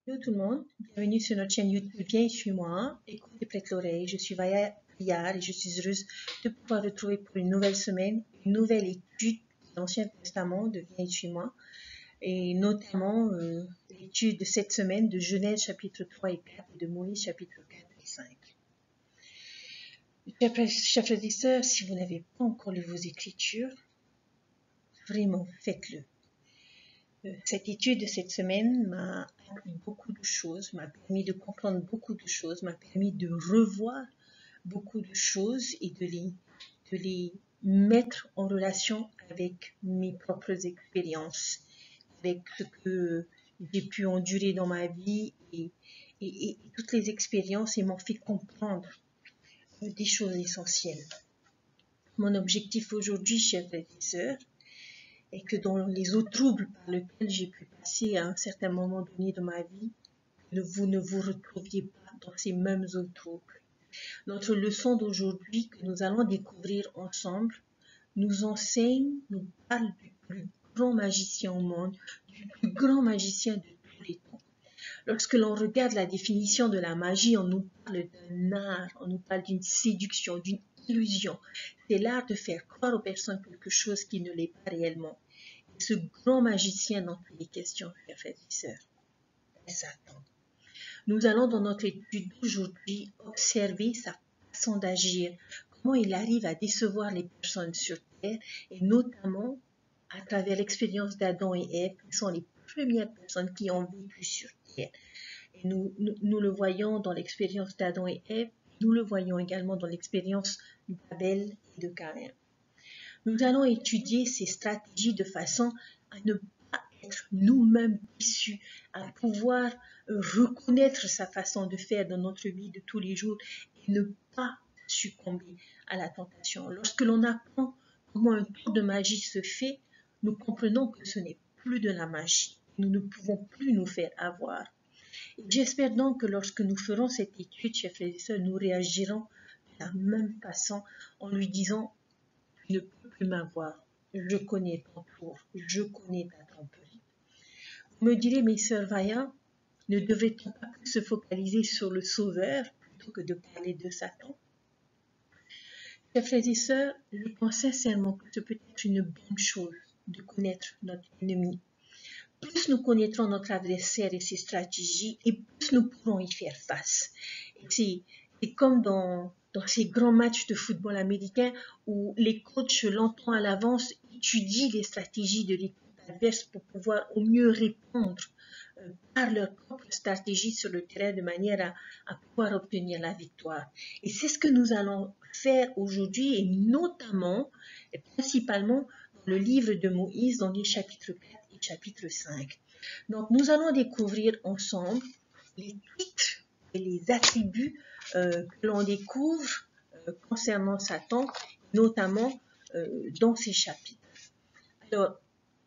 Hello tout le monde, bienvenue sur notre chaîne YouTube Viens et suis-moi, écoute et prête l'oreille. Je suis Vaya Priard et je suis heureuse de pouvoir retrouver pour une nouvelle semaine, une nouvelle étude de l'Ancien Testament de Viens et suis-moi, et notamment l'étude de cette semaine de Genèse chapitre 3 et 4 et de Moïse chapitre 4 et 5. Chers frères et sœurs, si vous n'avez pas encore lu vos écritures, vraiment faites-le. Cette étude de cette semaine m'a appris beaucoup de choses, m'a permis de comprendre beaucoup de choses, m'a permis de revoir beaucoup de choses et de les mettre en relation avec mes propres expériences, avec ce que j'ai pu endurer dans ma vie et toutes les expériences et m'ont fait comprendre des choses essentielles. Mon objectif aujourd'hui, chers frères et sœurs, et que dans les eaux troubles par lesquelles j'ai pu passer à un certain moment donné de ma vie, vous ne vous retrouviez pas dans ces mêmes eaux troubles. Notre leçon d'aujourd'hui que nous allons découvrir ensemble nous enseigne, nous parle du plus grand magicien au monde, du plus grand magicien de tous les temps. Lorsque l'on regarde la définition de la magie, on nous parle d'un art, on nous parle d'une séduction, d'une illusion. C'est l'art de faire croire aux personnes quelque chose qui ne l'est pas réellement. Ce grand magicien dans toutes les questions, chers frères et sœurs, est Satan. Nous allons dans notre étude d'aujourd'hui observer sa façon d'agir, comment il arrive à décevoir les personnes sur terre et notamment à travers l'expérience d'Adam et Ève, qui sont les premières personnes qui ont vécu sur terre. Et nous le voyons dans l'expérience d'Adam et Ève, nous le voyons également dans l'expérience d'Abel et de Caïn. Nous allons étudier ces stratégies de façon à ne pas être nous-mêmes déçus, à pouvoir reconnaître sa façon de faire dans notre vie de tous les jours et ne pas succomber à la tentation. Lorsque l'on apprend comment un tour de magie se fait, nous comprenons que ce n'est plus de la magie. Nous ne pouvons plus nous faire avoir. J'espère donc que lorsque nous ferons cette étude, chers frères et sœurs, nous réagirons de la même façon en lui disant « Tu ne peux plus m'avoir, je connais ton tour, je connais ta tromperie. » Vous me direz, mes sœurs Vaya, ne devrait-on pas plus se focaliser sur le Sauveur plutôt que de parler de Satan? Chers frères et sœurs, je pense sincèrement que ce peut être une bonne chose de connaître notre ennemi. Plus nous connaîtrons notre adversaire et ses stratégies, et plus nous pourrons y faire face. C'est comme dans ces grands matchs de football américain où les coachs longtemps à l'avance étudient les stratégies de l'équipe adverse pour pouvoir au mieux répondre par leur propre stratégie sur le terrain de manière à pouvoir obtenir la victoire. Et c'est ce que nous allons faire aujourd'hui et notamment et principalement dans le livre de Moïse dans les chapitres 4 et chapitre 5. Donc nous allons découvrir ensemble les titres et les attributs que l'on découvre concernant Satan, notamment dans ces chapitres. Alors,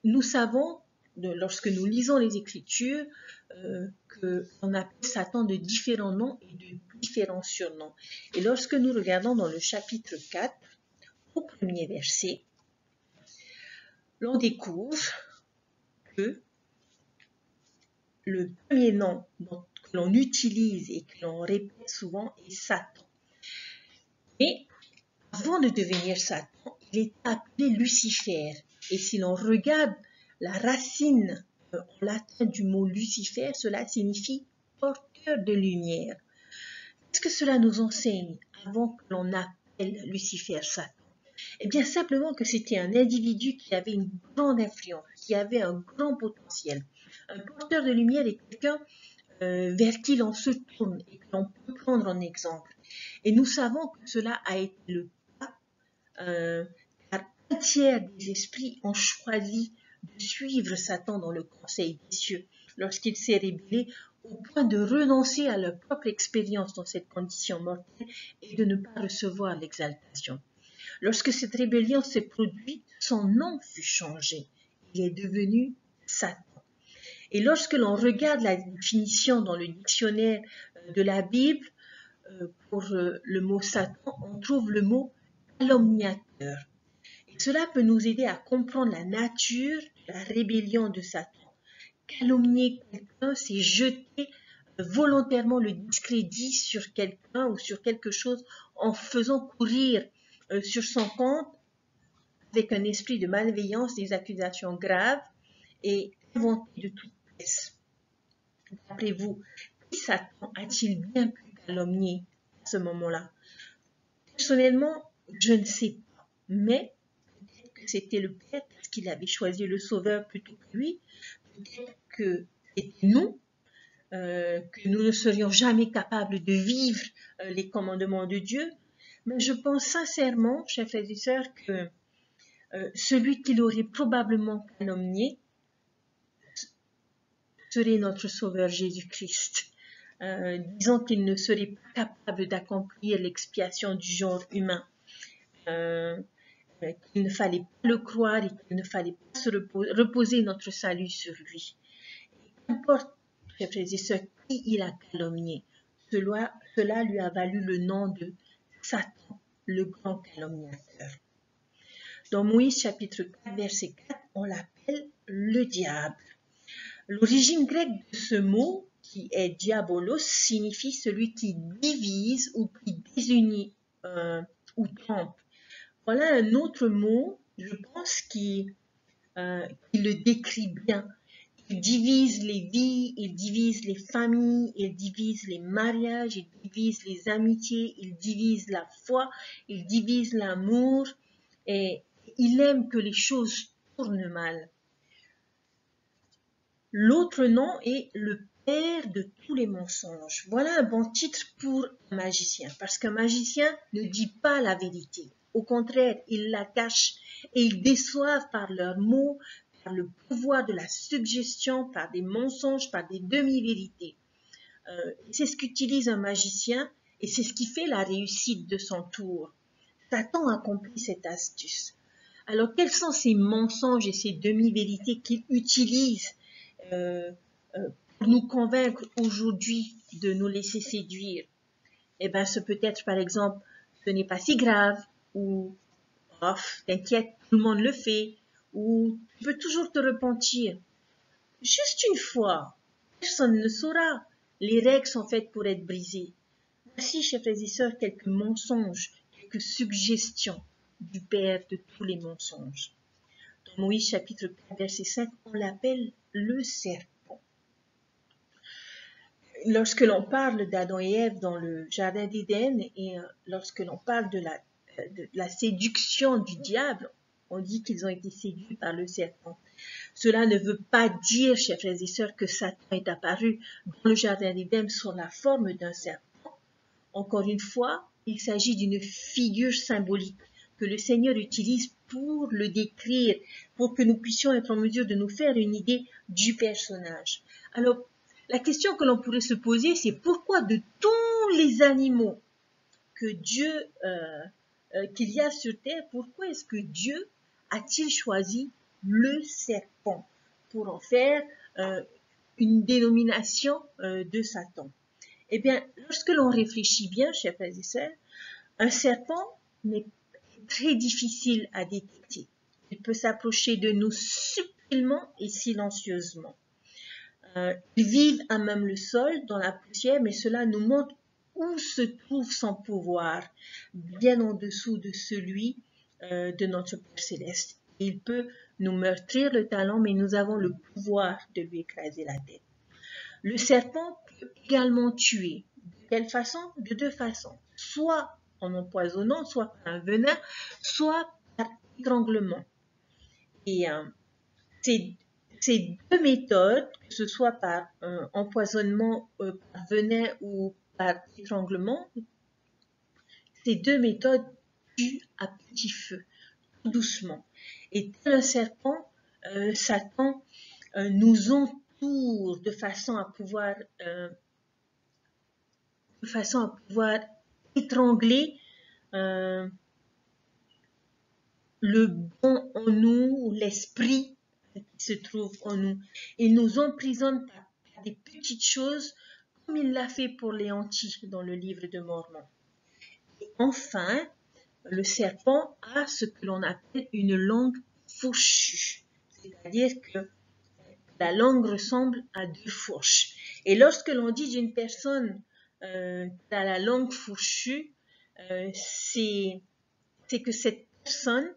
nous savons, lorsque nous lisons les Écritures, qu'on appelle Satan de différents noms et de différents surnoms. Et lorsque nous regardons dans le chapitre 4, au premier verset, l'on découvre que le premier nom que l'on utilise et que l'on répète souvent est Satan. Mais avant de devenir Satan, il est appelé Lucifer. Et si l'on regarde la racine en latin du mot Lucifer, cela signifie porteur de lumière. Qu'est-ce que cela nous enseigne avant que l'on appelle Lucifer Satan? Eh bien simplement que c'était un individu qui avait une grande influence, qui avait un grand potentiel. Un porteur de lumière est quelqu'un vers qui l'on se tourne et que l'on peut prendre en exemple. Et nous savons que cela a été le cas car un tiers des esprits ont choisi de suivre Satan dans le conseil des cieux lorsqu'il s'est rébellé au point de renoncer à leur propre expérience dans cette condition mortelle et de ne pas recevoir l'exaltation. Lorsque cette rébellion s'est produite, son nom fut changé. Il est devenu Satan. Et lorsque l'on regarde la définition dans le dictionnaire de la Bible, pour le mot Satan, on trouve le mot calomniateur. Et cela peut nous aider à comprendre la nature de la rébellion de Satan. calomnier quelqu'un, c'est jeter volontairement le discrédit sur quelqu'un ou sur quelque chose en faisant courir sur son compte avec un esprit de malveillance des accusations graves et inventées de toute pièce. D'après vous, qui Satan a-t-il bien pu calomnier à ce moment-là? Personnellement, je ne sais pas, mais peut-être que c'était le Père parce qu'il avait choisi le Sauveur plutôt que lui, peut-être que c'était nous, que nous ne serions jamais capables de vivre les commandements de Dieu, mais je pense sincèrement, chers frères et sœurs, que celui qui l'aurait probablement calomnié serait notre Sauveur Jésus-Christ. Disons qu'il ne serait pas capable d'accomplir l'expiation du genre humain, qu'il ne fallait pas le croire et qu'il ne fallait pas se reposer notre salut sur lui. Qu'importe, chers frères et sœurs, qui il a calomnié, cela lui a valu le nom de Satan, le grand calomniateur. Dans Moïse chapitre 4, verset 4, on l'appelle le diable. L'origine grecque de ce mot, qui est diabolos, signifie celui qui divise ou qui désunit ou trompe. Voilà un autre mot, je pense, qui le décrit bien. Il divise les vies, il divise les familles, il divise les mariages, il divise les amitiés, il divise la foi, il divise l'amour et il aime que les choses tournent mal. L'autre nom est le père de tous les mensonges. Voilà un bon titre pour un magicien, parce qu'un magicien ne dit pas la vérité. Au contraire, il la cache et ils déçoivent par leurs mots, par le pouvoir de la suggestion, par des mensonges, par des demi-vérités. C'est ce qu'utilise un magicien et c'est ce qui fait la réussite de son tour. Satan accomplit cette astuce. Alors, quels sont ces mensonges et ces demi-vérités qu'il utilise pour nous convaincre aujourd'hui de nous laisser séduire? Eh bien, ce peut être, par exemple, ce n'est pas si grave, ou oh, t'inquiète, tout le monde le fait, ou tu peux toujours te repentir. Juste une fois, personne ne saura. Les règles sont faites pour être brisées. Voici, chers frères et sœurs, quelques mensonges, quelques suggestions du père de tous les mensonges. Dans Moïse chapitre 4, verset 5, on l'appelle le serpent. Lorsque l'on parle d'Adam et Ève dans le jardin d'Éden et lorsque l'on parle de la séduction du diable, on dit qu'ils ont été séduits par le serpent. Cela ne veut pas dire, chers frères et sœurs, que Satan est apparu dans le jardin d'Éden sous la forme d'un serpent. Encore une fois, il s'agit d'une figure symbolique que le Seigneur utilise pour le décrire, pour que nous puissions être en mesure de nous faire une idée du personnage. Alors, la question que l'on pourrait se poser, c'est pourquoi de tous les animaux que Dieu, qu'il y a sur terre, pourquoi est-ce que Dieu a-t-il choisi le serpent pour en faire une dénomination de Satan? Eh bien, lorsque l'on réfléchit bien, chers frères et sœurs, un serpent est très difficile à détecter. Il peut s'approcher de nous subtilement et silencieusement. Ils vivent à même le sol, dans la poussière, mais cela nous montre où se trouve son pouvoir, bien en dessous de celui de notre Père Céleste. Il peut nous meurtrir le talon, mais nous avons le pouvoir de lui écraser la tête. Le serpent peut également tuer. De quelle façon? De deux façons. Soit en empoisonnant, soit par un venin, soit par étranglement. Et ces deux méthodes, que ce soit par empoisonnement, par venin ou par étranglement, ces deux méthodes tuent à petit feu, tout doucement. Et tel un serpent, Satan nous entoure de façon à pouvoir étrangler le bon en nous, l'esprit qui se trouve en nous. Il nous emprisonne par des petites choses, comme il l'a fait pour les Léontie dans le livre de Mormon. Et enfin, le serpent a ce que l'on appelle une langue fourchue, c'est-à-dire que La langue ressemble à deux fourches. Et lorsque l'on dit d'une personne qui a la langue fourchue, c'est que cette personne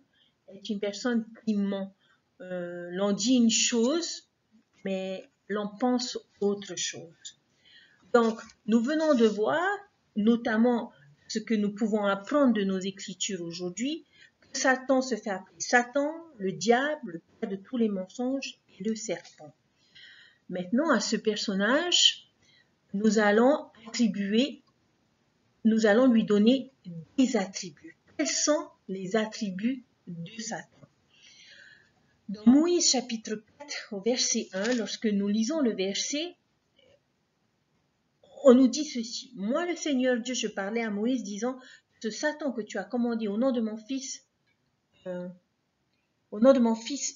est une personne qui ment. L'on dit une chose, mais l'on pense autre chose. Donc, nous venons de voir, notamment ce que nous pouvons apprendre de nos écritures aujourd'hui, que Satan se fait appeler Satan, le diable, le père de tous les mensonges et le serpent. Maintenant, à ce personnage, nous allons lui donner des attributs. Quels sont les attributs de Satan? Dans Moïse chapitre 4 au verset 1, lorsque nous lisons le verset, on nous dit ceci. Moi, le Seigneur Dieu, je parlais à Moïse disant, ce Satan que tu as commandé au nom de mon fils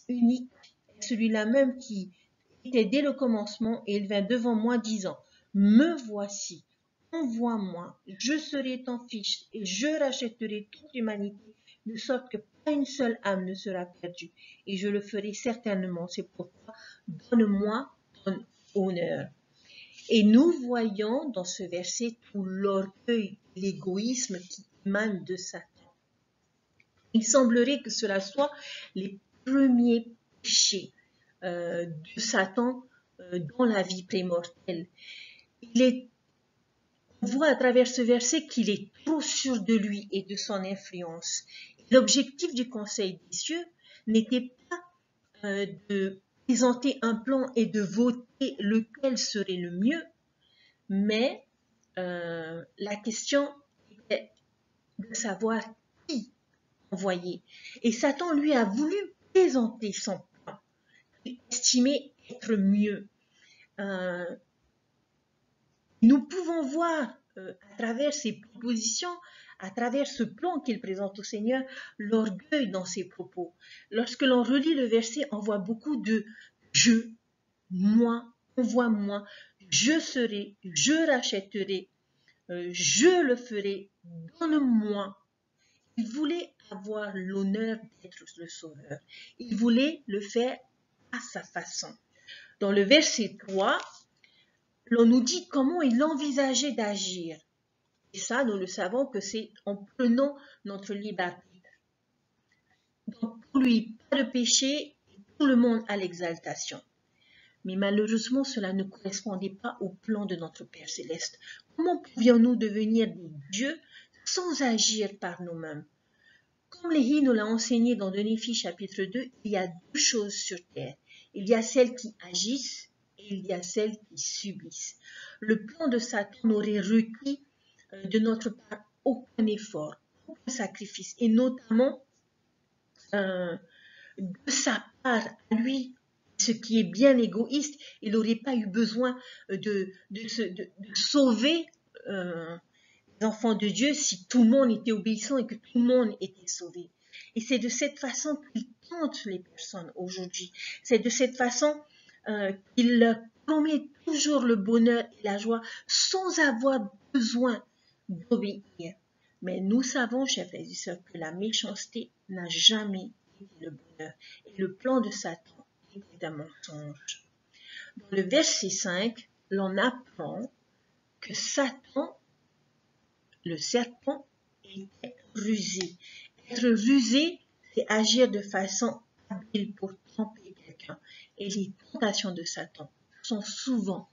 unique, celui-là même qui était dès le commencement, et il vint devant moi disant, me voici, envoie-moi, je serai ton fils, et je rachèterai toute l'humanité, de sorte que pas une seule âme ne sera perdue, et je le ferai certainement. C'est pourquoi donne-moi ton honneur. Et nous voyons dans ce verset tout l'orgueil, l'égoïsme qui émane de Satan. Il semblerait que cela soit les premiers péchés de Satan dans la vie prémortelle. On voit à travers ce verset qu'il est trop sûr de lui et de son influence. L'objectif du Conseil des cieux n'était pas de présenter un plan et de voter lequel serait le mieux, mais la question était de savoir qui envoyer. Et Satan, lui, a voulu présenter son plan, qu'il estimait être mieux. Nous pouvons voir à travers ses propositions, à travers ce plan qu'il présente au Seigneur, l'orgueil dans ses propos. Lorsque l'on relit le verset, on voit beaucoup de « je »,« moi »,« envoie-moi »,« je serai »,« je rachèterai »,« je le ferai »,« donne-moi ». Il voulait avoir l'honneur d'être le sauveur. Il voulait le faire à sa façon. Dans le verset 3, l'on nous dit comment il envisageait d'agir. Et ça, nous le savons que c'est en prenant notre libre arbitre. Donc, pour lui, pas de péché, tout le monde à l'exaltation. Mais malheureusement, cela ne correspondait pas au plan de notre Père Céleste. Comment pouvions-nous devenir des dieux sans agir par nous-mêmes? Comme Léhi nous l'a enseigné dans Néhémie chapitre 2, il y a deux choses sur terre. Il y a celles qui agissent et il y a celles qui subissent. Le plan de Satan n'aurait requis de notre part aucun effort, aucun sacrifice, et notamment de sa part à lui, ce qui est bien égoïste. Il n'aurait pas eu besoin de sauver les enfants de Dieu si tout le monde était obéissant et que tout le monde était sauvé. Et c'est de cette façon qu'il tente les personnes aujourd'hui. C'est de cette façon qu'il leur promet toujours le bonheur et la joie sans avoir besoin d'obéir. Mais nous savons, chers frères et sœurs, que la méchanceté n'a jamais été le bonheur. Et le plan de Satan était un mensonge. Dans le verset 5, l'on apprend que Satan, le serpent, était rusé. Être rusé, c'est agir de façon habile pour tromper quelqu'un. Et les tentations de Satan sont souvent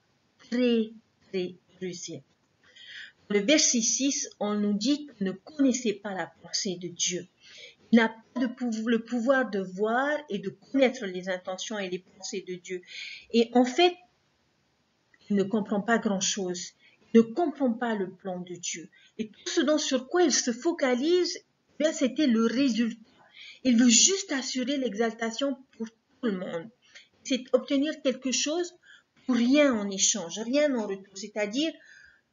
très, très rusées. Dans le verset 6, on nous dit qu'il ne connaissait pas la pensée de Dieu. Il n'a pas le pouvoir de voir et de connaître les intentions et les pensées de Dieu. Et en fait, il ne comprend pas grand-chose. Il ne comprend pas le plan de Dieu. Et tout ce sur quoi il se focalise, eh bien, c'était le résultat. Il veut juste assurer l'exaltation pour tout le monde. C'est obtenir quelque chose pour rien en échange, rien en retour. C'est-à-dire,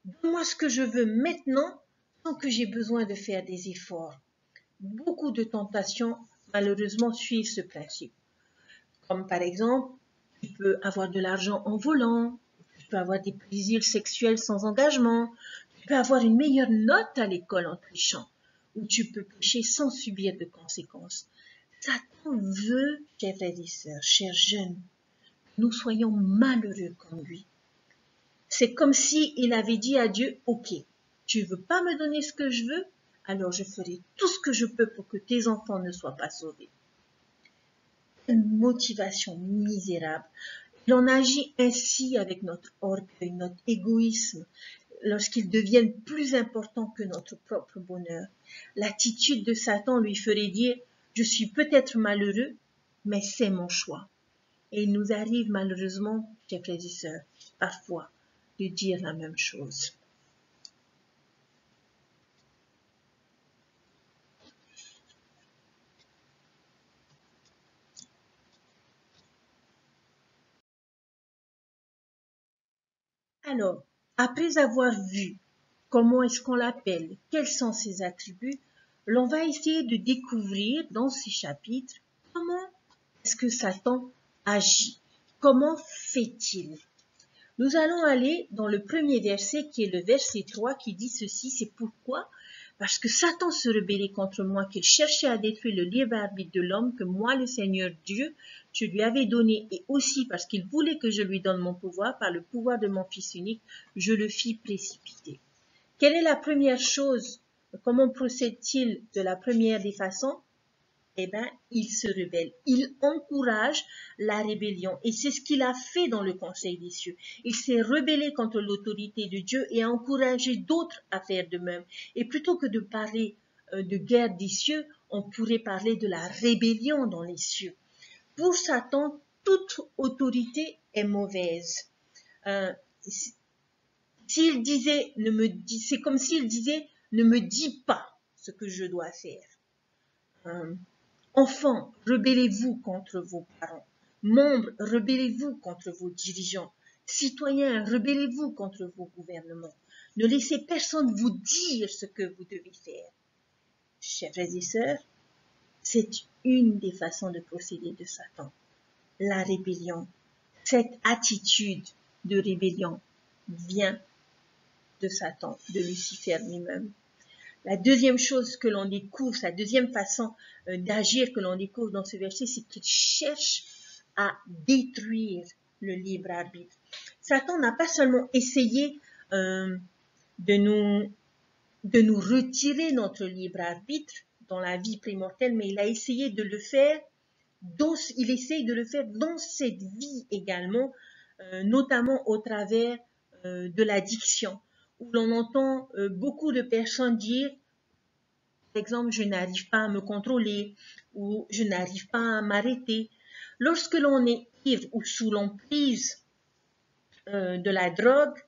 donne-moi ce que je veux maintenant sans que j'ai besoin de faire des efforts. Beaucoup de tentations, malheureusement, suivent ce principe. Comme par exemple, tu peux avoir de l'argent en volant, tu peux avoir des plaisirs sexuels sans engagement, tu peux avoir une meilleure note à l'école en trichant, ou tu peux pécher sans subir de conséquences. Satan veut, chers frères et sœurs, chers jeunes, nous soyons malheureux comme lui. C'est comme si il avait dit à Dieu, ok, tu veux pas me donner ce que je veux, alors je ferai tout ce que je peux pour que tes enfants ne soient pas sauvés. Une motivation misérable. Il en agit ainsi avec notre orgueil, notre égoïsme, lorsqu'ils deviennent plus importants que notre propre bonheur. L'attitude de Satan lui ferait dire, je suis peut-être malheureux, mais c'est mon choix. Et il nous arrive malheureusement, chers frères et sœurs, parfois, de dire la même chose. Alors, après avoir vu comment est-ce qu'on l'appelle, quels sont ses attributs, l'on va essayer de découvrir dans ces chapitres comment est-ce que Satan agit, comment fait-il. Nous allons aller dans le premier verset qui est le verset 3 qui dit ceci, c'est pourquoi, parce que Satan se rebellait contre moi, qu'il cherchait à détruire le libre arbitre de l'homme que moi, le Seigneur Dieu, je lui avais donné, et aussi parce qu'il voulait que je lui donne mon pouvoir, par le pouvoir de mon Fils unique, je le fis précipiter. Quelle est la première chose? Comment procède-t-il de la première des façons? Eh bien, il se rebelle. Il encourage la rébellion. Et c'est ce qu'il a fait dans le Conseil des cieux. Il s'est rebellé contre l'autorité de Dieu et a encouragé d'autres à faire de même. Et plutôt que de parler de guerre des cieux, on pourrait parler de la rébellion dans les cieux. Pour Satan, toute autorité est mauvaise. S'il disait, c'est comme s'il disait, ne me dis pas ce que je dois faire. Enfants, rebellez-vous contre vos parents. Membres, rebellez-vous contre vos dirigeants. Citoyens, rebellez-vous contre vos gouvernements. Ne laissez personne vous dire ce que vous devez faire. Chers frères et sœurs, c'est une des façons de procéder de Satan. La rébellion. Cette attitude de rébellion vient de Satan, de Lucifer lui-même. La deuxième chose que l'on découvre, sa deuxième façon d'agir que l'on découvre dans ce verset, c'est qu'il cherche à détruire le libre arbitre. Satan n'a pas seulement essayé de nous retirer notre libre arbitre dans la vie prémortelle, mais il a essayé de le faire, il essaye de le faire dans cette vie également, notamment au travers de l'addiction, où l'on entend beaucoup de personnes dire, par exemple, je n'arrive pas à me contrôler ou je n'arrive pas à m'arrêter. Lorsque l'on est ivre ou sous l'emprise de la drogue,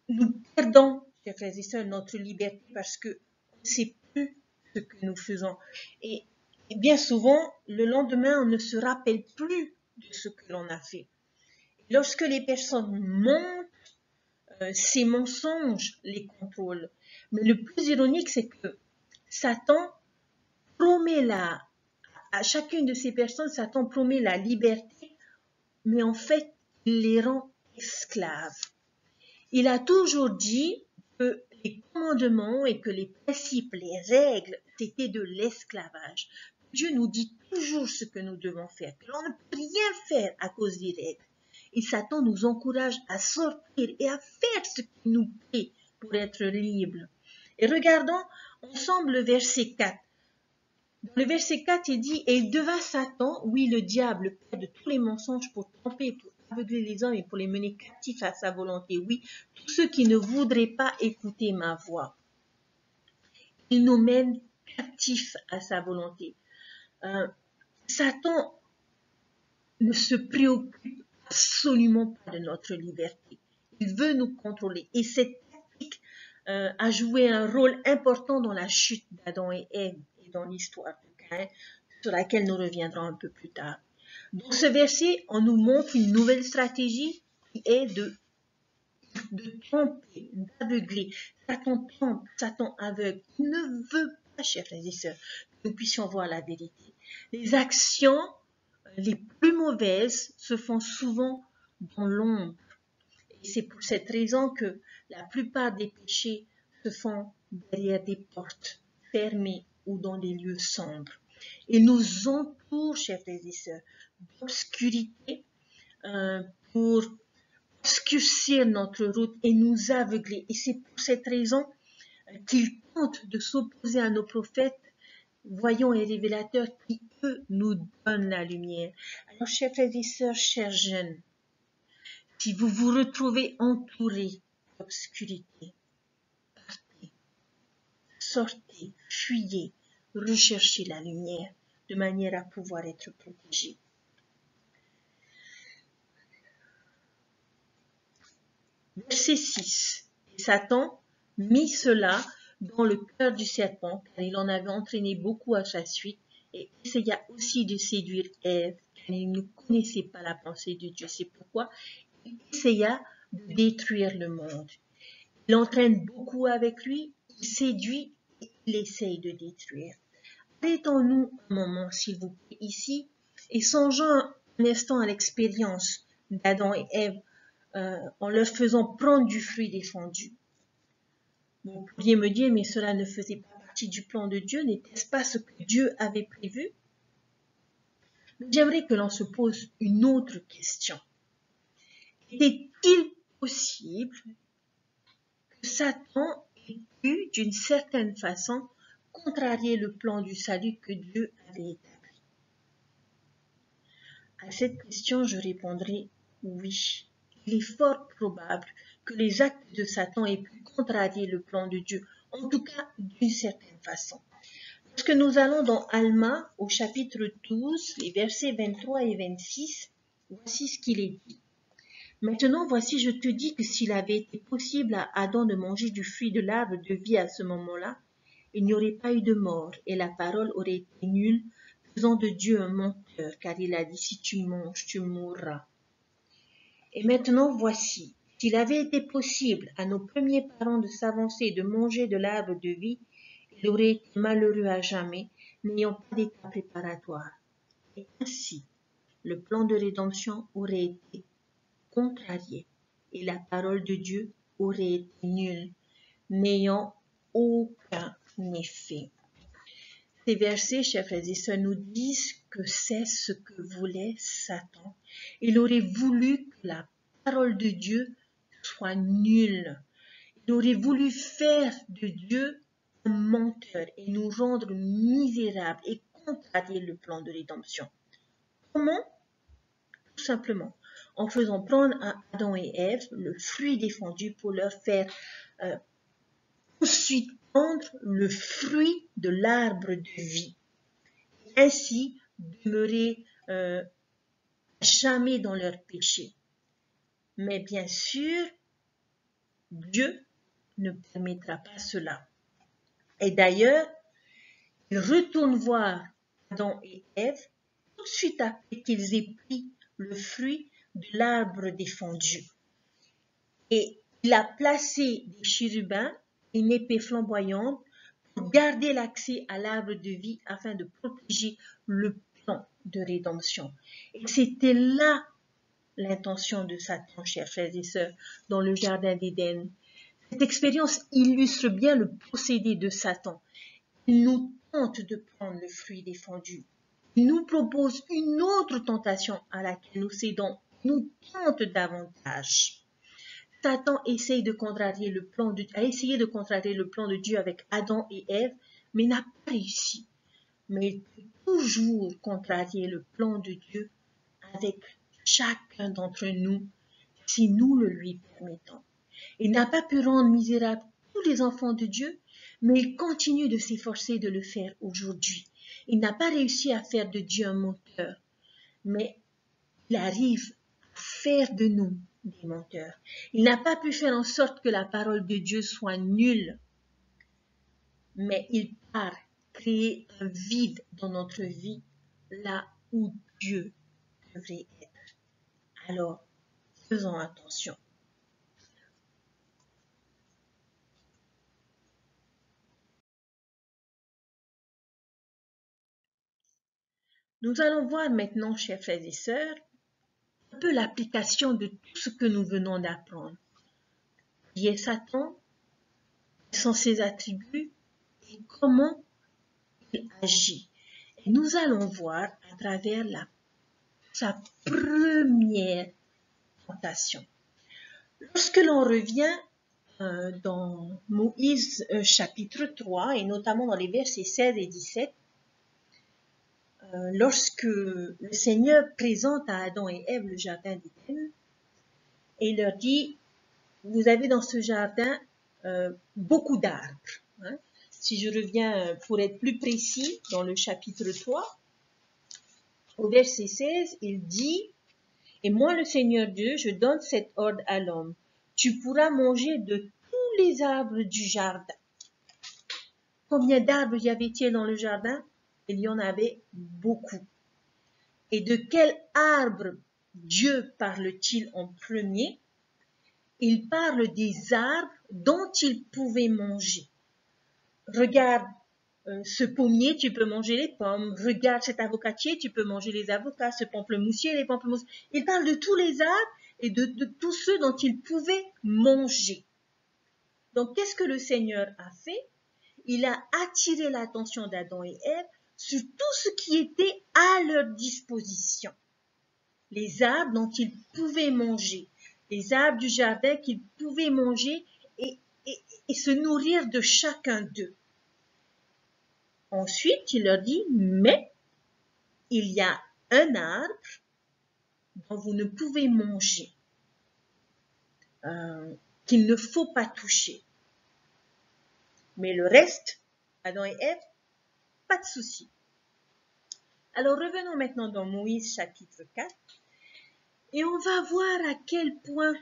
nous perdons, chers frères et sœurs, notre liberté parce qu'on ne sait plus ce que nous faisons. Et bien souvent, le lendemain, on ne se rappelle plus de ce que l'on a fait. Lorsque les personnes mentent, ces mensonges les contrôlent. Mais le plus ironique, c'est que Satan promet à chacune de ces personnes, Satan promet la liberté, mais en fait, il les rend esclaves. Il a toujours dit que les commandements et que les principes, les règles, c'était de l'esclavage. Dieu nous dit toujours ce que nous devons faire, que l'on ne peut rien faire à cause des règles. Et Satan nous encourage à sortir et à faire ce qui nous plaît pour être libres. Et regardons ensemble le verset 4. Dans le verset 4, il dit, et il devint Satan, oui, le diable, père de tous les mensonges pour tromper, pour aveugler les hommes et pour les mener captifs à sa volonté. Oui, tous ceux qui ne voudraient pas écouter ma voix. Il nous mène captifs à sa volonté. Satan ne se préoccupe absolument pas de notre liberté. Il veut nous contrôler. Et cette tactique a joué un rôle important dans la chute d'Adam et Ève et dans l'histoire de Caïn, sur laquelle nous reviendrons un peu plus tard. Dans ce verset, on nous montre une nouvelle stratégie qui est de tromper, d'aveugler. Satan trompe, Satan aveugle. Il ne veut pas, chers frères et sœurs, que nous puissions voir la vérité. Les actions les plus mauvaises se font souvent dans l'ombre. Et c'est pour cette raison que la plupart des péchés se font derrière des portes fermées ou dans des lieux sombres. Il nous entoure, chers frères et sœurs, d'obscurité pour obscurcir notre route et nous aveugler. Et c'est pour cette raison qu'il tente de s'opposer à nos prophètes, voyants et révélateurs qui, eux, nous donnent la lumière. Alors, chers frères et sœurs, chers jeunes, si vous vous retrouvez entourés d'obscurité, partez, sortez, fuyez, recherchez la lumière de manière à pouvoir être protégés. Verset 6. Et Satan mit cela dans le cœur du serpent, car il en avait entraîné beaucoup à sa suite, et essaya aussi de séduire Ève, car il ne connaissait pas la pensée de Dieu. C'est pourquoi il essaya de détruire le monde. Il entraîne beaucoup avec lui, il séduit et il essaye de détruire. Arrêtons-nous un moment, s'il vous plaît, ici, et songeons un instant à l'expérience d'Adam et Ève en leur faisant prendre du fruit défendu. Vous pourriez me dire, mais cela ne faisait pas partie du plan de Dieu, n'était-ce pas ce que Dieu avait prévu? J'aimerais que l'on se pose une autre question. Était-il possible que Satan ait pu, d'une certaine façon, contrarier le plan du salut que Dieu avait établi? À cette question, je répondrai oui. Il est fort probable que les actes de Satan aient pu contrarier le plan de Dieu, en tout cas d'une certaine façon. Lorsque nous allons dans Alma, au chapitre 12, les versets 23 et 26, voici ce qu'il est dit. Maintenant, voici, je te dis que s'il avait été possible à Adam de manger du fruit de l'arbre de vie à ce moment-là, il n'y aurait pas eu de mort et la parole aurait été nulle, faisant de Dieu un menteur, car il a dit, si tu manges, tu mourras. Et maintenant, voici, s'il avait été possible à nos premiers parents de s'avancer et de manger de l'arbre de vie, il aurait été malheureux à jamais, n'ayant pas d'état préparatoire. Et ainsi, le plan de rédemption aurait été contrarié, et la parole de Dieu aurait été nulle, n'ayant aucun effet. Ces versets, chers frères et sœurs, nous disent que c'est ce que voulait Satan. Il aurait voulu que la parole de Dieu soit nulle. Il aurait voulu faire de Dieu un menteur et nous rendre misérables et contrarier le plan de rédemption. Comment? Tout simplement en faisant prendre à Adam et Ève le fruit défendu pour leur faire ensuite prendre le fruit de l'arbre de vie. Ainsi demeurer jamais dans leur péché. Mais bien sûr, Dieu ne permettra pas cela. Et d'ailleurs, il retourne voir Adam et Ève tout de suite après qu'ils aient pris le fruit de l'arbre défendu. Et il a placé des chérubins, une épée flamboyante, pour garder l'accès à l'arbre de vie afin de protéger le plan de rédemption. Et c'était là l'intention de Satan, chers frères et sœurs, dans le jardin d'Éden. Cette expérience illustre bien le procédé de Satan. Il nous tente de prendre le fruit défendu. Il nous propose une autre tentation à laquelle nous cédons. Il nous tente davantage. Satan essaye de contrarier le plan a essayé de contrarier le plan de Dieu avec Adam et Ève, mais n'a pas réussi. Mais il peut toujours contrarier le plan de Dieu avec chacun d'entre nous, si nous le lui permettons. Il n'a pas pu rendre misérables tous les enfants de Dieu, mais il continue de s'efforcer de le faire aujourd'hui. Il n'a pas réussi à faire de Dieu un menteur, mais il arrive à faire de nous des menteurs. Il n'a pas pu faire en sorte que la parole de Dieu soit nulle, mais il part créer un vide dans notre vie là où Dieu devrait être. Alors, faisons attention. Nous allons voir maintenant, chers frères et sœurs, un peu l'application de tout ce que nous venons d'apprendre. Qui est Satan, quels sont ses attributs et comment il agit. Et nous allons voir à travers sa première tentation. Lorsque l'on revient dans Moïse chapitre 3, et notamment dans les versets 16 et 17, lorsque le Seigneur présente à Adam et Ève le jardin d'Éden, et il leur dit, vous avez dans ce jardin beaucoup d'arbres. Hein. Si je reviens pour être plus précis dans le chapitre 3, au verset 16, il dit, et moi le Seigneur Dieu, je donne cet ordre à l'homme, tu pourras manger de tous les arbres du jardin. Combien d'arbres y avait-il dans le jardin? Il y en avait beaucoup. Et de quel arbre Dieu parle-t-il en premier? Il parle des arbres dont il pouvait manger. Regarde ce pommier, tu peux manger les pommes. Regarde cet avocatier, tu peux manger les avocats. Ce pamplemoussier, les pamplemousses. Il parle de tous les arbres et de tous ceux dont il pouvait manger. Donc, qu'est-ce que le Seigneur a fait? Il a attiré l'attention d'Adam et Ève sur tout ce qui était à leur disposition. Les arbres dont ils pouvaient manger, les arbres du jardin qu'ils pouvaient manger et se nourrir de chacun d'eux. Ensuite, il leur dit, mais il y a un arbre dont vous ne pouvez manger, qu'il ne faut pas toucher. Mais le reste, Adam et Ève, pas de souci. Alors revenons maintenant dans Moïse chapitre 4 et on va voir à quel point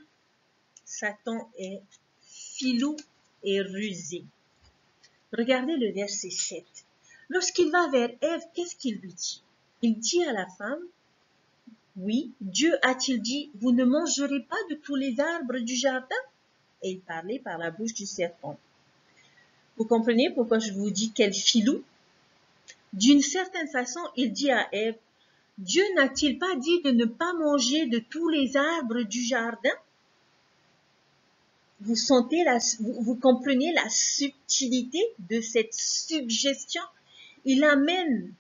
Satan est filou et rusé. Regardez le verset 7. Lorsqu'il va vers Ève, qu'est-ce qu'il lui dit? Il dit à la femme, oui, Dieu a-t-il dit, vous ne mangerez pas de tous les arbres du jardin? Et il parlait par la bouche du serpent. Vous comprenez pourquoi je vous dis quel filou? D'une certaine façon, il dit à Ève, Dieu n'a-t-il pas dit de ne pas manger de tous les arbres du jardin? Vous sentez vous comprenez la subtilité de cette suggestion? Il amène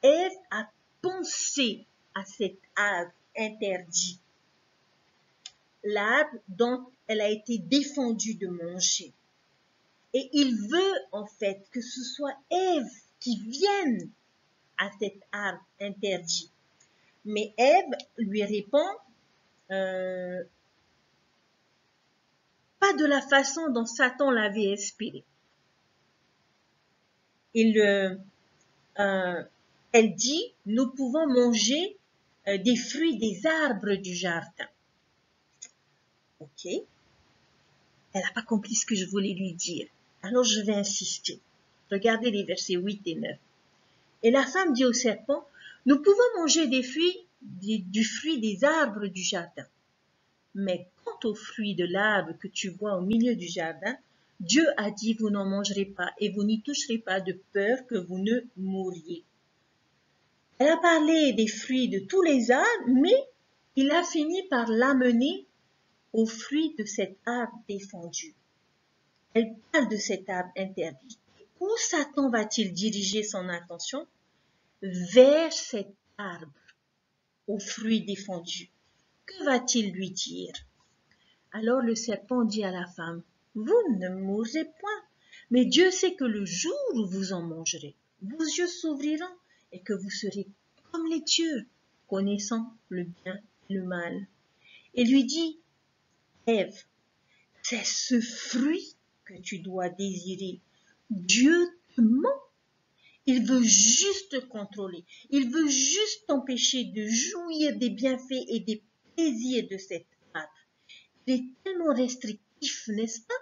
Ève à penser à cet arbre interdit, l'arbre dont elle a été défendue de manger. Et il veut en fait que ce soit Ève qui vienne à cet arbre interdit. Mais Ève lui répond pas de la façon dont Satan l'avait espéré. Elle dit, nous pouvons manger des fruits des arbres du jardin. Ok. Elle n'a pas compris ce que je voulais lui dire. Alors je vais insister. Regardez les versets 8 et 9. Et la femme dit au serpent, nous pouvons manger du fruit des arbres du jardin. Mais quant au fruit de l'arbre que tu vois au milieu du jardin, Dieu a dit, vous n'en mangerez pas et vous n'y toucherez pas de peur que vous ne mouriez. Elle a parlé des fruits de tous les arbres, mais il a fini par l'amener aux fruits de cet arbre défendu. Elle parle de cet arbre interdit. Où Satan va-t-il diriger son attention? Vers cet arbre, aux fruits défendus. Que va-t-il lui dire? Alors le serpent dit à la femme, vous ne mourrez point, mais Dieu sait que le jour où vous en mangerez, vos yeux s'ouvriront et que vous serez comme les dieux, connaissant le bien et le mal. Et lui dit, Ève, c'est ce fruit que tu dois désirer. Dieu te ment. Il veut juste te contrôler. Il veut juste t'empêcher de jouir des bienfaits et des plaisirs de cet arbre. Il est tellement restrictif, n'est-ce pas?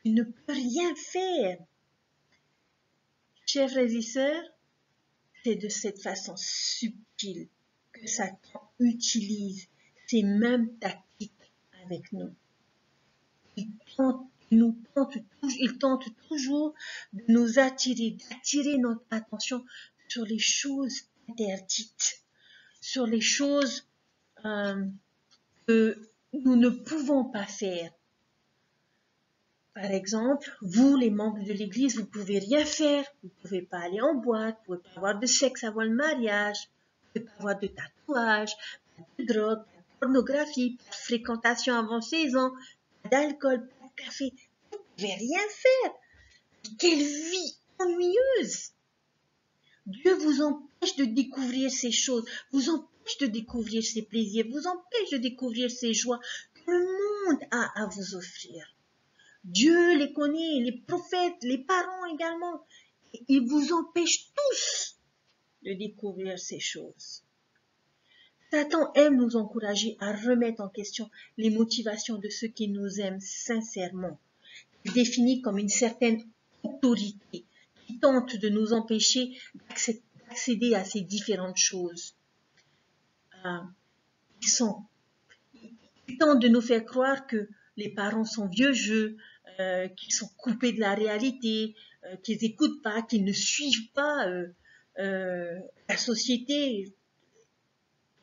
Tu ne peux rien faire. Chers frères et sœurs, c'est de cette façon subtile que Satan utilise ces mêmes tactiques avec nous. Il tente toujours de nous attirer, d'attirer notre attention sur les choses interdites, sur les choses que nous ne pouvons pas faire. Par exemple, vous, les membres de l'église, vous pouvez rien faire. Vous pouvez pas aller en boîte, vous pouvez pas avoir de sexe avant le mariage, vous pouvez pas avoir de tatouage, pas de drogue, pas de pornographie, pas de fréquentation avant 16 ans, pas d'alcool, pas de café. Vous pouvez rien faire. Quelle vie ennuyeuse! Dieu vous empêche de découvrir ces choses, vous empêche de découvrir ces plaisirs, vous empêche de découvrir ces joies que le monde a à vous offrir. Dieu les connaît, les prophètes, les parents également. Ils vous empêchent tous de découvrir ces choses. Satan aime nous encourager à remettre en question les motivations de ceux qui nous aiment sincèrement. Il définit comme une certaine autorité qui tente de nous empêcher d'accéder à ces différentes choses. Ils tentent de nous faire croire que les parents sont vieux jeux, qu'ils sont coupés de la réalité, qu'ils n'écoutent pas, qu'ils ne suivent pas la société,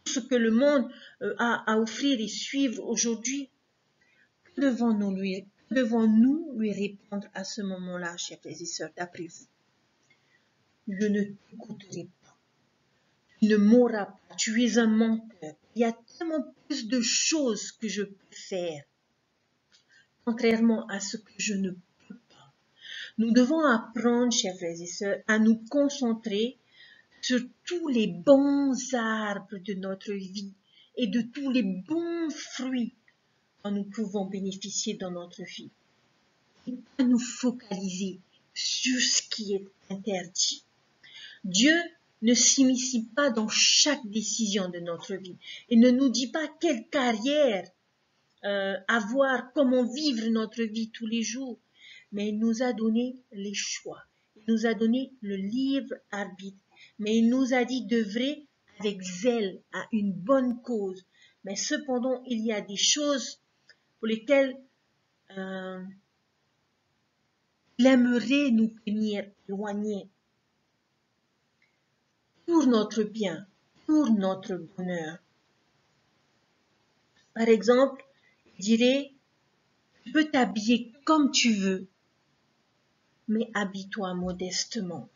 tout ce que le monde a à offrir et suivre aujourd'hui. Que devons-nous lui répondre à ce moment-là, chers frères et sœurs, d'après vous? Je ne t'écouterai pas. Tu ne m'auras pas. Tu es un menteur. Il y a tellement plus de choses que je peux faire, contrairement à ce que je ne peux pas. Nous devons apprendre, chers frères et sœurs, à nous concentrer sur tous les bons arbres de notre vie et de tous les bons fruits dont nous pouvons bénéficier dans notre vie. Et pas nous focaliser sur ce qui est interdit. Dieu ne s'immisce pas dans chaque décision de notre vie. Il ne nous dit pas quelle carrière avoir, comment vivre notre vie tous les jours. Mais il nous a donné les choix. Il nous a donné le libre arbitre. Mais il nous a dit d'œuvrer avec zèle à une bonne cause. Mais cependant, il y a des choses pour lesquelles il aimerait nous tenir éloignés pour notre bien, pour notre bonheur. Par exemple, il dirait, tu peux t'habiller comme tu veux, mais habille-toi modestement.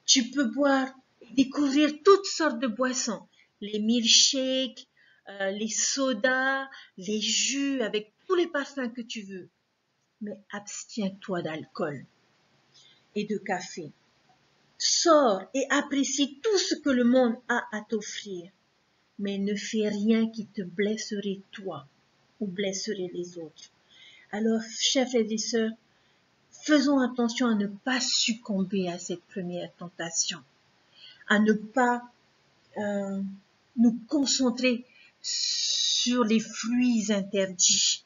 Tu peux boire et découvrir toutes sortes de boissons, les milkshakes, les sodas, les jus avec tous les parfums que tu veux, mais abstiens-toi d'alcool et de café. Sors et apprécie tout ce que le monde a à t'offrir, mais ne fais rien qui te blesserait toi ou blesserait les autres. Alors, chers frères et sœurs, faisons attention à ne pas succomber à cette première tentation, à ne pas nous concentrer sur les fruits interdits.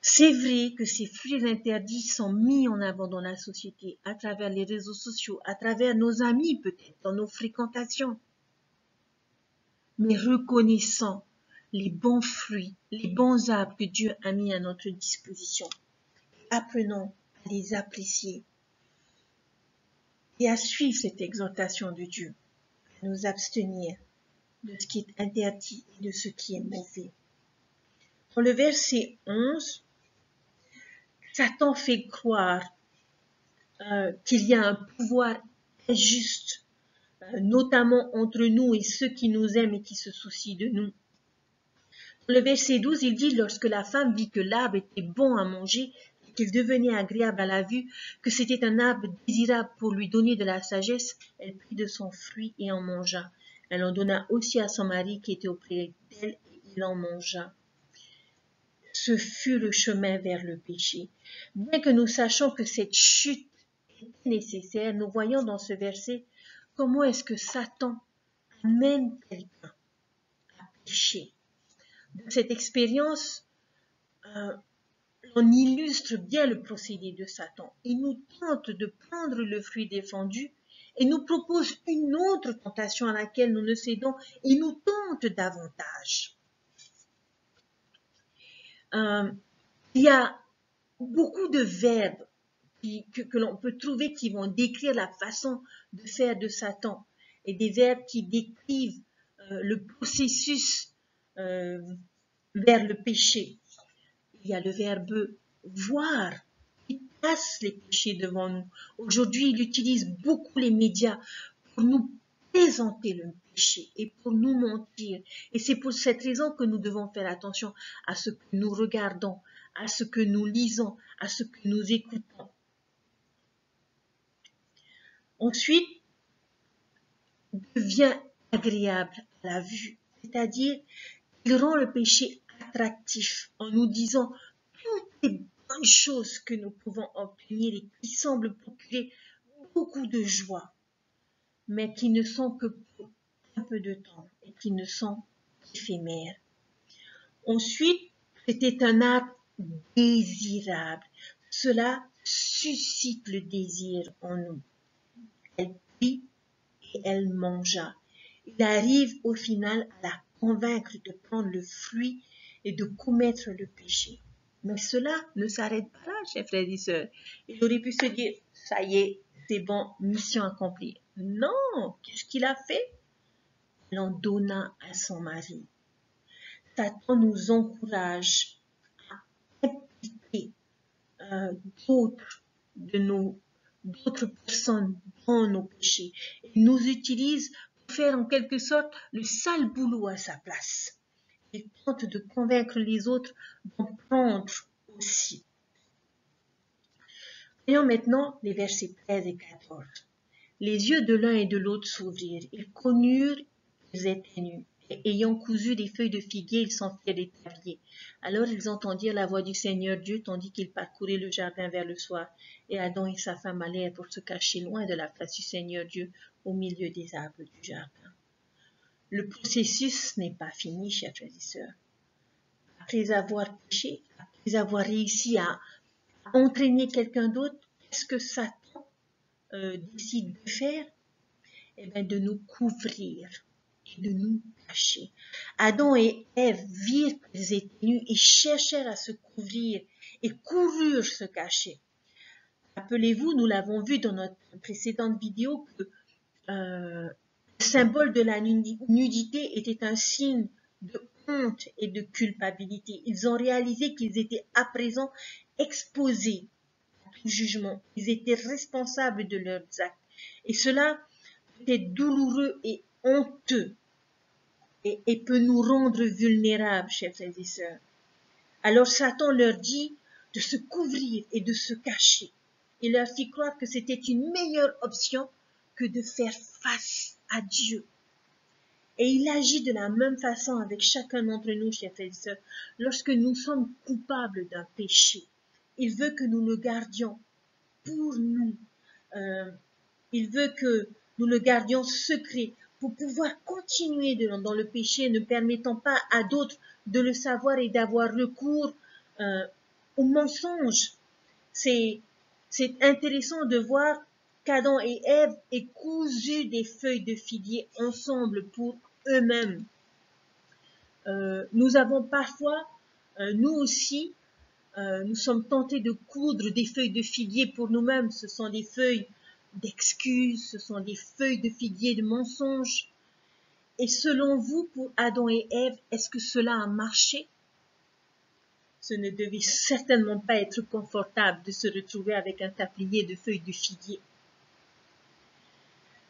C'est vrai que ces fruits interdits sont mis en avant dans la société, à travers les réseaux sociaux, à travers nos amis peut-être, dans nos fréquentations. Mais reconnaissons les bons fruits, les bons arbres que Dieu a mis à notre disposition. Apprenons à les apprécier et à suivre cette exhortation de Dieu, à nous abstenir de ce qui est interdit et de ce qui est mauvais. Dans le verset 11, Satan fait croire qu'il y a un pouvoir injuste, notamment entre nous et ceux qui nous aiment et qui se soucient de nous. Dans le verset 12, il dit, lorsque la femme vit que l'arbre était bon à manger, et qu'il devenait agréable à la vue, que c'était un arbre désirable pour lui donner de la sagesse, elle prit de son fruit et en mangea. Elle en donna aussi à son mari qui était auprès d'elle, et il en mangea. Ce fut le chemin vers le péché. Bien que nous sachions que cette chute était nécessaire, nous voyons dans ce verset comment est-ce que Satan amène quelqu'un à pécher. De cette expérience, on illustre bien le procédé de Satan. Il nous tente de prendre le fruit défendu et nous propose une autre tentation à laquelle nous ne cédons et nous tente davantage. Il y a beaucoup de verbes que l'on peut trouver qui vont décrire la façon de faire de Satan et des verbes qui décrivent le processus vers le péché. il y a le verbe voir. Il passe les péchés devant nous. Aujourd'hui, il utilise beaucoup les médias pour nous présenter le péché et pour nous mentir. Et c'est pour cette raison que nous devons faire attention à ce que nous regardons, à ce que nous lisons, à ce que nous écoutons. Ensuite, devient agréable à la vue, c'est-à-dire il rend le péché attractif en nous disant toutes les bonnes choses que nous pouvons obtenir et qui semblent procurer beaucoup de joie, mais qui ne sont que pour un peu de temps et qui ne sont qu'éphémères. Ensuite, c'était un acte désirable. Cela suscite le désir en nous. Elle prit et elle mangea. Il arrive au final à la convaincre de prendre le fruit et de commettre le péché. Mais cela ne s'arrête pas là, chers frères et sœurs. Il aurait pu se dire, ça y est, c'est bon, mission accomplie. Non, qu'est-ce qu'il a fait? Il en donna à son mari. Satan nous encourage à impliquer d'autres personnes dans nos péchés. Il nous utilise pour faire en quelque sorte le sale boulot à sa place. Il tente de convaincre les autres d'en prendre aussi. Voyons maintenant les versets 13 et 14. Les yeux de l'un et de l'autre s'ouvrirent. Ils connurent qu'ils étaient nus. Et ayant cousu des feuilles de figuier, ils s'enfuirent des tabliers. Alors ils entendirent la voix du Seigneur Dieu, tandis qu'ils parcouraient le jardin vers le soir. Et Adam et sa femme allèrent pour se cacher loin de la face du Seigneur Dieu, au milieu des arbres du jardin. Le processus n'est pas fini, chers frères et sœurs. Après avoir péché, après avoir réussi à entraîner quelqu'un d'autre, qu'est-ce que Satan décide de faire? Eh bien, de nous couvrir et de nous cacher. Adam et Ève virent qu'ils étaient nus et cherchèrent à se couvrir et coururent se cacher. Rappelez-vous, nous l'avons vu dans notre précédente vidéo que le symbole de la nudité était un signe de honte et de culpabilité. Ils ont réalisé qu'ils étaient à présent exposés à tout jugement. Ils étaient responsables de leurs actes. Et cela peut être douloureux et honteux et peut nous rendre vulnérables, chers frères et sœurs. Alors Satan leur dit de se couvrir et de se cacher. Il leur fit croire que c'était une meilleure option que de faire face à Dieu. Et il agit de la même façon avec chacun d'entre nous, chers frères et sœurs, lorsque nous sommes coupables d'un péché. Il veut que nous le gardions pour nous. Il veut que nous le gardions secret pour pouvoir continuer dans le péché, ne permettant pas à d'autres de le savoir et d'avoir recours au mensonge. C'est intéressant de voir qu'Adam et Ève aient cousu des feuilles de figuier ensemble pour eux-mêmes. Nous avons parfois, nous aussi, nous sommes tentés de coudre des feuilles de figuier pour nous-mêmes. Ce sont des feuilles d'excuses, ce sont des feuilles de figuier de mensonges. Et selon vous, pour Adam et Ève, est-ce que cela a marché? Ce ne devait certainement pas être confortable de se retrouver avec un tablier de feuilles de figuier.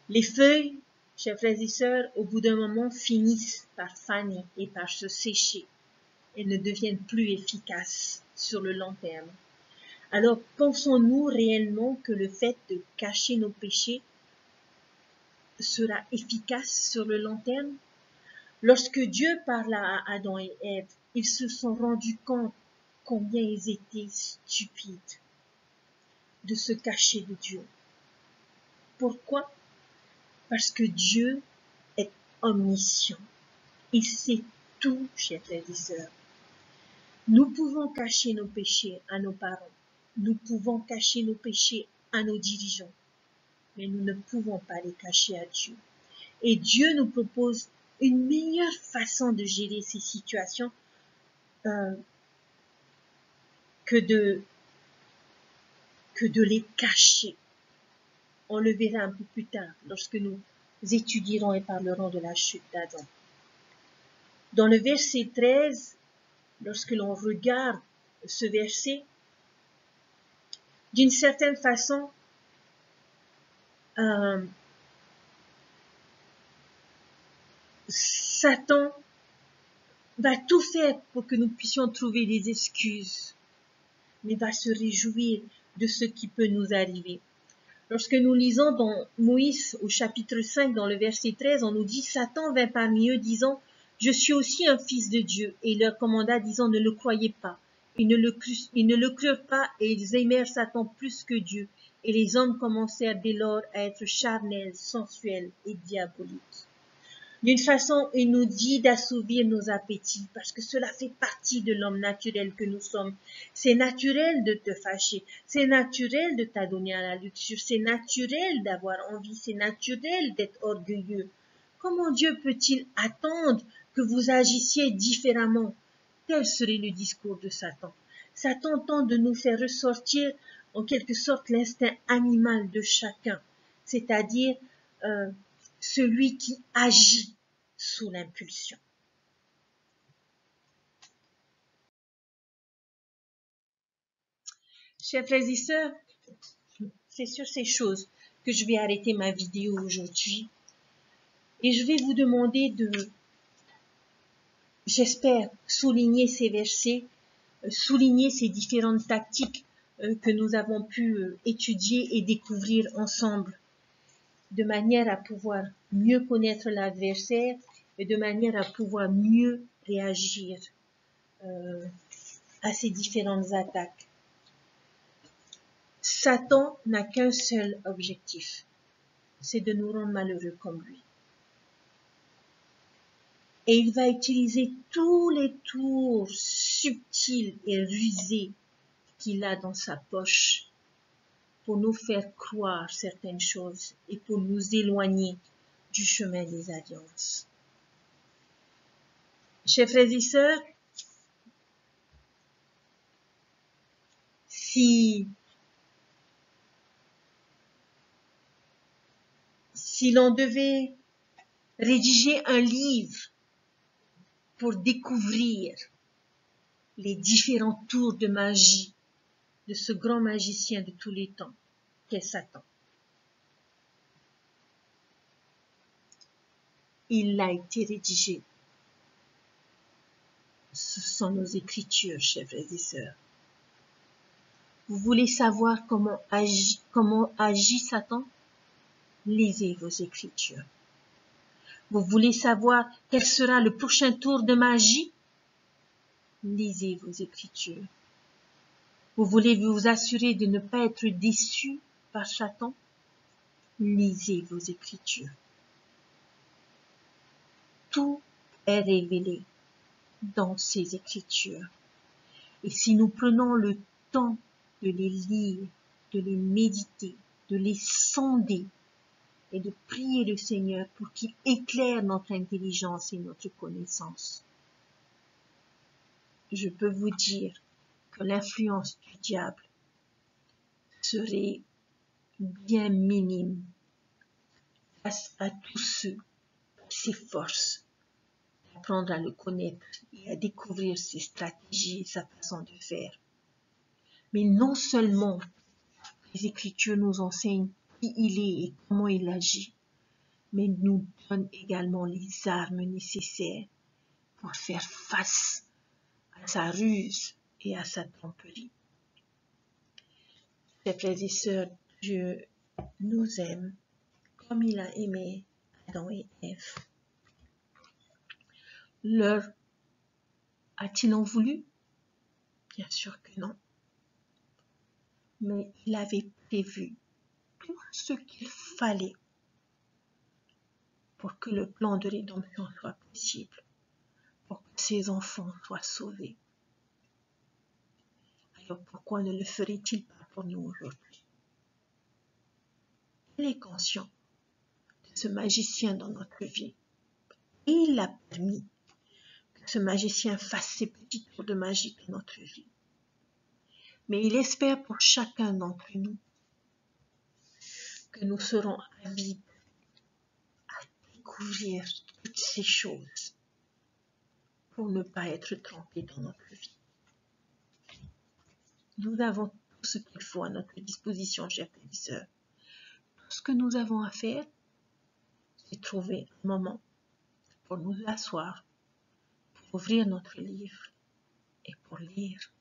Les feuilles, chers frères et sœurs, au bout d'un moment finissent par faner et par se sécher. Elles ne deviennent plus efficaces sur le long terme. Alors, pensons-nous réellement que le fait de cacher nos péchés sera efficace sur le long terme? Lorsque Dieu parla à Adam et Ève, ils se sont rendus compte combien ils étaient stupides de se cacher de Dieu. Pourquoi? Parce que Dieu est omniscient. Il sait tout, chers frères et sœurs. Nous pouvons cacher nos péchés à nos parents. Nous pouvons cacher nos péchés à nos dirigeants. Mais nous ne pouvons pas les cacher à Dieu. Et Dieu nous propose une meilleure façon de gérer ces situations que de les cacher. On le verra un peu plus tard lorsque nous étudierons et parlerons de la chute d'Adam. Dans le verset 13, lorsque l'on regarde ce verset, d'une certaine façon, Satan va tout faire pour que nous puissions trouver des excuses, mais va se réjouir de ce qui peut nous arriver. Lorsque nous lisons dans Moïse au chapitre 5, dans le verset 13, on nous dit « Satan vint parmi eux disant « Je suis aussi un fils de Dieu » et il leur commanda disant « Ne le croyez pas ». Ils ne le crurent pas et ils aimèrent Satan plus que Dieu. Et les hommes commencèrent dès lors à être charnels, sensuels et diaboliques. D'une façon, il nous dit d'assouvir nos appétits parce que cela fait partie de l'homme naturel que nous sommes. C'est naturel de te fâcher, c'est naturel de t'adonner à la luxure, c'est naturel d'avoir envie, c'est naturel d'être orgueilleux. Comment Dieu peut-il attendre que vous agissiez différemment? Tel serait le discours de Satan. Satan tente de nous faire ressortir en quelque sorte l'instinct animal de chacun, c'est-à-dire celui qui agit sous l'impulsion. Chers frères et sœurs, c'est sur ces choses que je vais arrêter ma vidéo aujourd'hui et je vais vous demander de, j'espère, souligner ces versets, souligner ces différentes tactiques que nous avons pu étudier et découvrir ensemble, de manière à pouvoir mieux connaître l'adversaire et de manière à pouvoir mieux réagir à ces différentes attaques. Satan n'a qu'un seul objectif, c'est de nous rendre malheureux comme lui. Et il va utiliser tous les tours subtils et rusés qu'il a dans sa poche pour nous faire croire certaines choses et pour nous éloigner du chemin des alliances. Chers frères et sœurs, si l'on devait rédiger un livre pour découvrir les différents tours de magie de ce grand magicien de tous les temps, qu'est Satan, il a été rédigé. Ce sont nos écritures, chers frères et sœurs. Vous voulez savoir comment agit Satan? Lisez vos écritures. Vous voulez savoir quel sera le prochain tour de magie? Lisez vos écritures. Vous voulez vous assurer de ne pas être déçu par Satan? Lisez vos écritures. Tout est révélé dans ces écritures. Et si nous prenons le temps de les lire, de les méditer, de les sonder et de prier le Seigneur pour qu'il éclaire notre intelligence et notre connaissance, je peux vous dire que l'influence du diable serait bien minime face à tous ceux qui s'efforcent d'apprendre à le connaître et à découvrir ses stratégies et sa façon de faire. Mais non seulement les Écritures nous enseignent qui il est et comment il agit, mais nous donnent également les armes nécessaires pour faire face à sa ruse et à sa tromperie. Chers frères et sœurs, Dieu nous aime comme il a aimé Adam et Ève. Leur a-t-il en voulu? Bien sûr que non. Mais il avait prévu tout ce qu'il fallait pour que le plan de rédemption soit possible, pour que ses enfants soient sauvés. Alors pourquoi ne le ferait-il pas pour nous aujourd'hui? Il est conscient de ce magicien dans notre vie. Et il a permis que ce magicien fasse ses petits tours de magie dans notre vie. Mais il espère pour chacun d'entre nous que nous serons avides à découvrir toutes ces choses pour ne pas être trompés dans notre vie. Nous avons tout ce qu'il faut à notre disposition, chers frères et sœurs. Tout ce que nous avons à faire, c'est trouver un moment pour nous asseoir, pour ouvrir notre livre et pour lire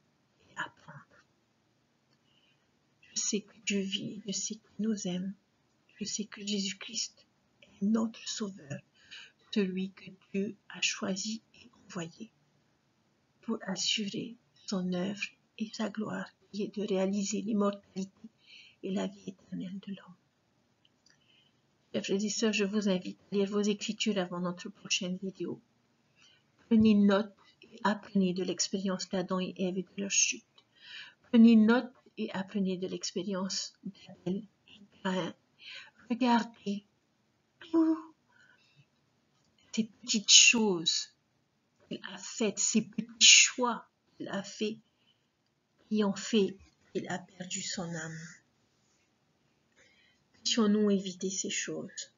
et apprendre. Je sais que Dieu vit, je sais qu'il nous aime, je sais que Jésus-Christ est notre Sauveur, celui que Dieu a choisi et envoyé pour assurer son œuvre et sa gloire, qui est de réaliser l'immortalité et la vie éternelle de l'homme. Chers frères et sœurs, je vous invite à lire vos Écritures avant notre prochaine vidéo. Prenez note et apprenez de l'expérience d'Adam et Ève et de leur chute. Prenez note et apprenez de l'expérience d'Abel et Caïn. Regardez toutes ces petites choses qu'il a faites, ces petits choix qu'il a faits, qui ont fait qu'il a perdu son âme. Puissions-nous éviter ces choses.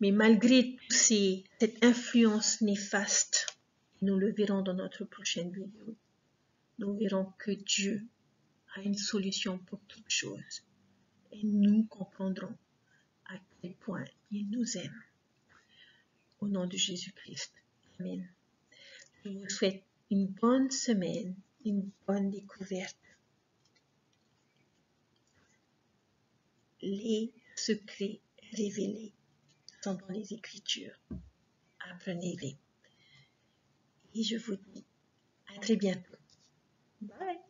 Mais malgré cette influence néfaste, nous le verrons dans notre prochaine vidéo, nous verrons que Dieu a une solution pour toutes choses. Et nous comprendrons à quel point il nous aime. Au nom de Jésus-Christ. Amen. Je vous souhaite une bonne semaine, une bonne découverte. Les secrets révélés sont dans les Écritures. Apprenez-les. Et je vous dis à très bientôt. Bye.